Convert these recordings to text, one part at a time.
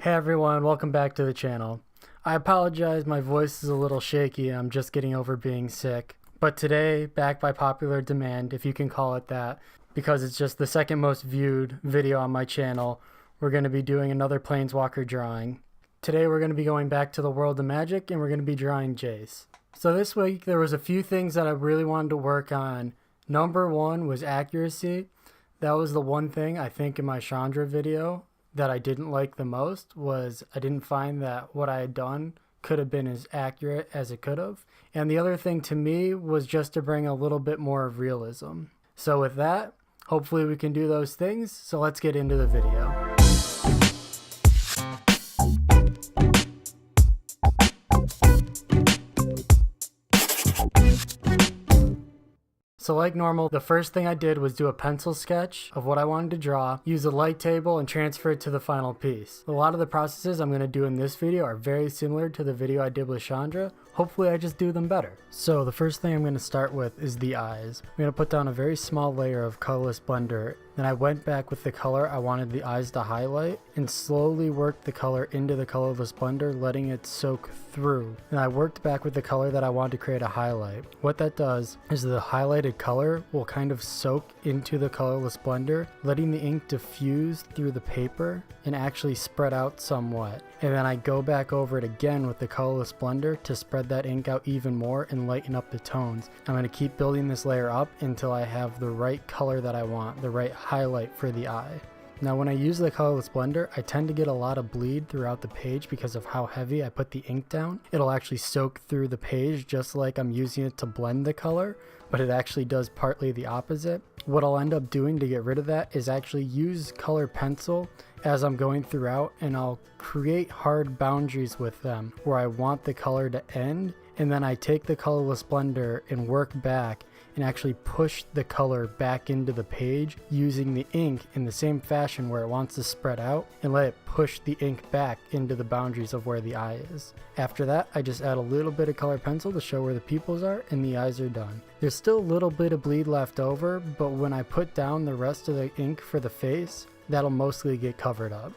Hey everyone, welcome back to the channel. I apologize, my voice is a little shaky, I'm just getting over being sick. But today, back by popular demand, if you can call it that, because it's just the second most viewed video on my channel, we're going to be doing another Planeswalker drawing. Today we're going to be going back to the world of Magic and we're going to be drawing Jace. So this week there was a few things that I really wanted to work on. Number one was accuracy. That was the one thing I think in my Chandra video that I didn't like the most, was I didn't find that what I had done could have been as accurate as it could have. And the other thing to me was just to bring a little bit more of realism. So with that, hopefully we can do those things. So let's get into the video. So like normal, the first thing I did was do a pencil sketch of what I wanted to draw, use a light table, and transfer it to the final piece. A lot of the processes I'm going to do in this video are very similar to the video I did with Chandra. Hopefully I just do them better. So the first thing I'm going to start with is the eyes. I'm going to put down a very small layer of Colorless Blender. Then I went back with the color I wanted the eyes to highlight and slowly worked the color into the Colorless Blender, letting it soak through. And I worked back with the color that I wanted to create a highlight. What that does is the highlighted color will kind of soak into the Colorless Blender, letting the ink diffuse through the paper and actually spread out somewhat. And then I go back over it again with the Colorless Blender to spread that ink out even more and lighten up the tones. I'm going to keep building this layer up until I have the right color that I want, the right highlight for the eye. Now when I use the Colorless Blender, I tend to get a lot of bleed throughout the page because of how heavy I put the ink down. It'll actually soak through the page just like I'm using it to blend the color, but it actually does partly the opposite. What I'll end up doing to get rid of that is actually use color pencil as I'm going throughout, and I'll create hard boundaries with them where I want the color to end, and then I take the Colorless Blender and work back and actually push the color back into the page using the ink in the same fashion where it wants to spread out, and let it push the ink back into the boundaries of where the eye is. After that, I just add a little bit of color pencil to show where the pupils are, and the eyes are done. There's still a little bit of bleed left over, but when I put down the rest of the ink for the face, that'll mostly get covered up.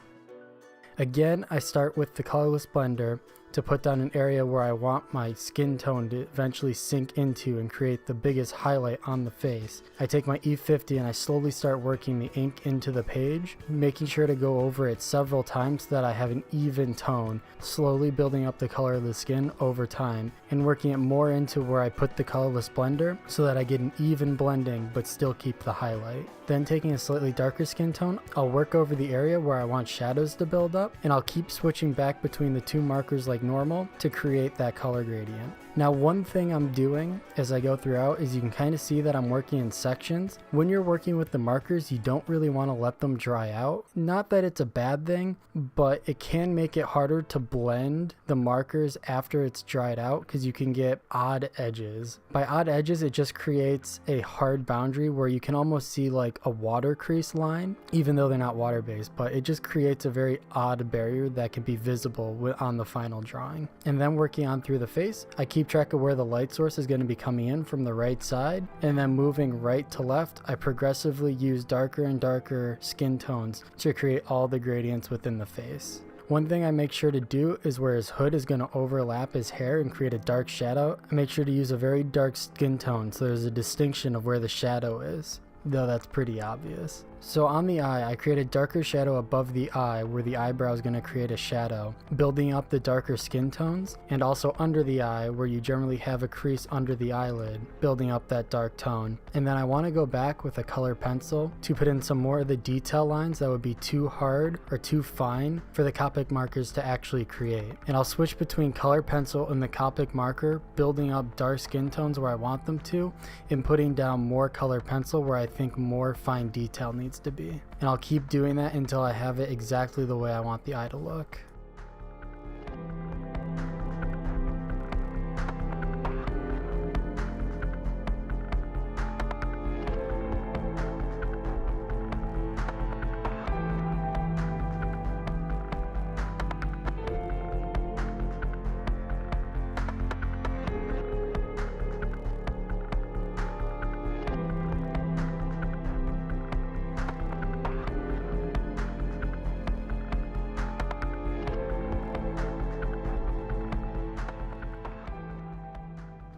Again, I start with the Colorless Blender to put down an area where I want my skin tone to eventually sink into and create the biggest highlight on the face. I take my E50 and I slowly start working the ink into the page, making sure to go over it several times so that I have an even tone, slowly building up the color of the skin over time and working it more into where I put the Colorless Blender so that I get an even blending but still keep the highlight. Then taking a slightly darker skin tone, I'll work over the area where I want shadows to build up, and I'll keep switching back between the two markers like normal to create that color gradient. Now one thing I'm doing as I go throughout is you can kind of see that I'm working in sections. When you're working with the markers, you don't really want to let them dry out. Not that it's a bad thing, but it can make it harder to blend the markers after it's dried out because you can get odd edges. By odd edges, it just creates a hard boundary where you can almost see like a water crease line, even though they're not water based, but it just creates a very odd barrier that can be visible on the final drawing. And then working on through the face, I keep track of where the light source is going to be coming in from the right side, and then moving right to left, I progressively use darker and darker skin tones to create all the gradients within the face. One thing I make sure to do is where his hood is going to overlap his hair and create a dark shadow, I make sure to use a very dark skin tone so there's a distinction of where the shadow is, though that's pretty obvious. So on the eye, I create a darker shadow above the eye where the eyebrow is going to create a shadow, building up the darker skin tones, and also under the eye where you generally have a crease under the eyelid, building up that dark tone. And then I want to go back with a color pencil to put in some more of the detail lines that would be too hard or too fine for the Copic markers to actually create. And I'll switch between color pencil and the Copic marker, building up dark skin tones where I want them to, and putting down more color pencil where I think more fine detail needs to be. And I'll keep doing that until I have it exactly the way I want the eye to look.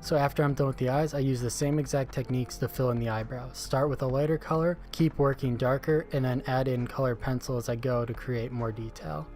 So after I'm done with the eyes, I use the same exact techniques to fill in the eyebrows. Start with a lighter color, keep working darker, and then add in colored pencil as I go to create more detail.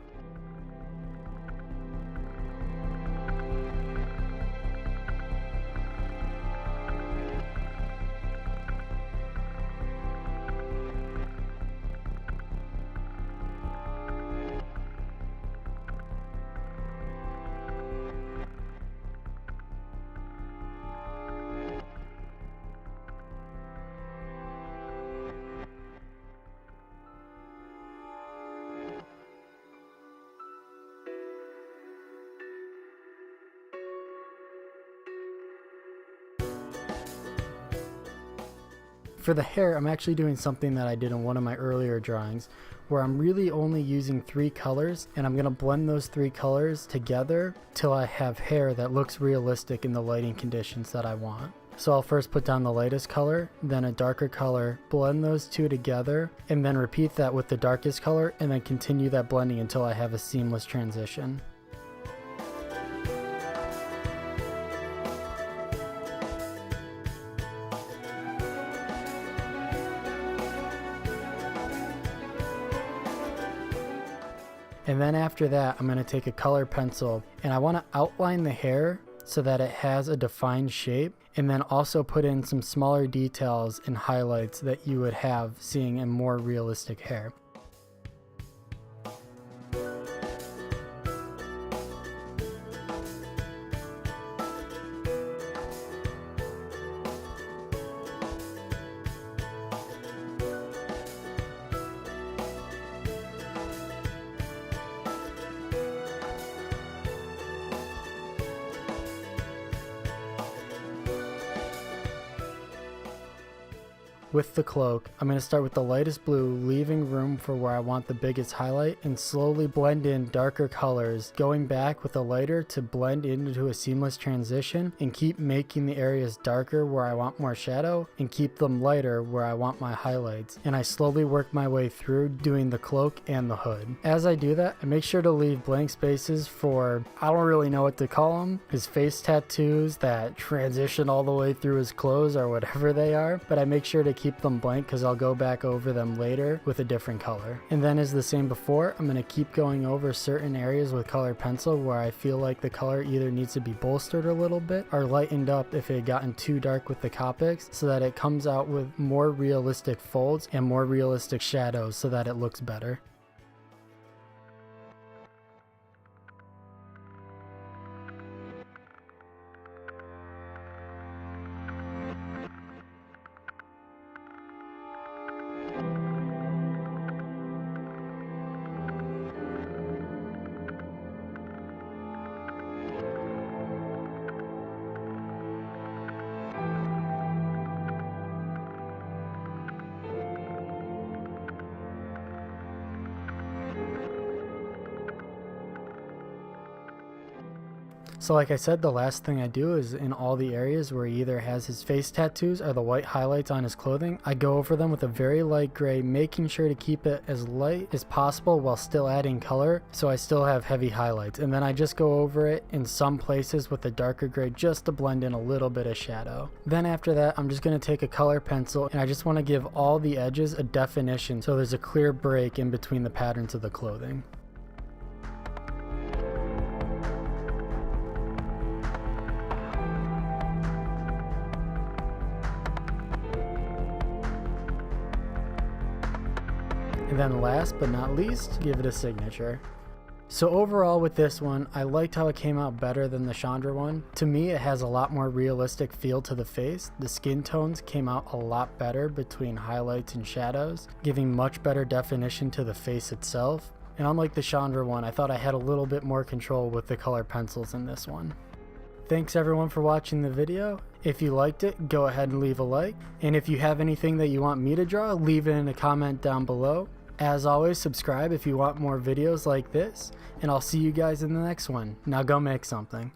For the hair, I'm actually doing something that I did in one of my earlier drawings, where I'm really only using 3 colors, and I'm going to blend those 3 colors together till I have hair that looks realistic in the lighting conditions that I want. So I'll first put down the lightest color, then a darker color, blend those two together, and then repeat that with the darkest color, and then continue that blending until I have a seamless transition. And then after that, I'm going to take a color pencil and I want to outline the hair so that it has a defined shape, and then also put in some smaller details and highlights that you would have seeing a more realistic hair. With the cloak, I'm going to start with the lightest blue, leaving room for where I want the biggest highlight, and slowly blend in darker colors, going back with a lighter to blend into a seamless transition, and keep making the areas darker where I want more shadow, and keep them lighter where I want my highlights. And I slowly work my way through doing the cloak and the hood. As I do that, I make sure to leave blank spaces for, I don't really know what to call them, his face tattoos that transition all the way through his clothes or whatever they are, but I make sure to keep them blank because I'll go back over them later with a different color. And then as the same before, I'm going to keep going over certain areas with colored pencil where I feel like the color either needs to be bolstered a little bit or lightened up if it had gotten too dark with the Copics, so that it comes out with more realistic folds and more realistic shadows so that it looks better. So like I said, the last thing I do is in all the areas where he either has his face tattoos or the white highlights on his clothing, I go over them with a very light gray, making sure to keep it as light as possible while still adding color so I still have heavy highlights. And then I just go over it in some places with a darker gray just to blend in a little bit of shadow. Then after that, I'm just going to take a color pencil and I just want to give all the edges a definition so there's a clear break in between the patterns of the clothing. And then last but not least, give it a signature. So overall with this one, I liked how it came out better than the Chandra one. To me, it has a lot more realistic feel to the face. The skin tones came out a lot better between highlights and shadows, giving much better definition to the face itself. And unlike the Chandra one, I thought I had a little bit more control with the color pencils in this one. Thanks everyone for watching the video. If you liked it, go ahead and leave a like. And if you have anything that you want me to draw, leave it in a comment down below. As always, subscribe if you want more videos like this, and I'll see you guys in the next one. Now go make something.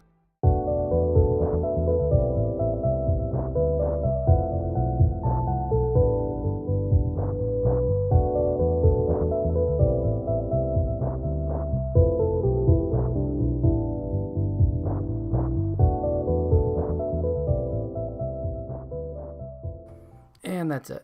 And that's it.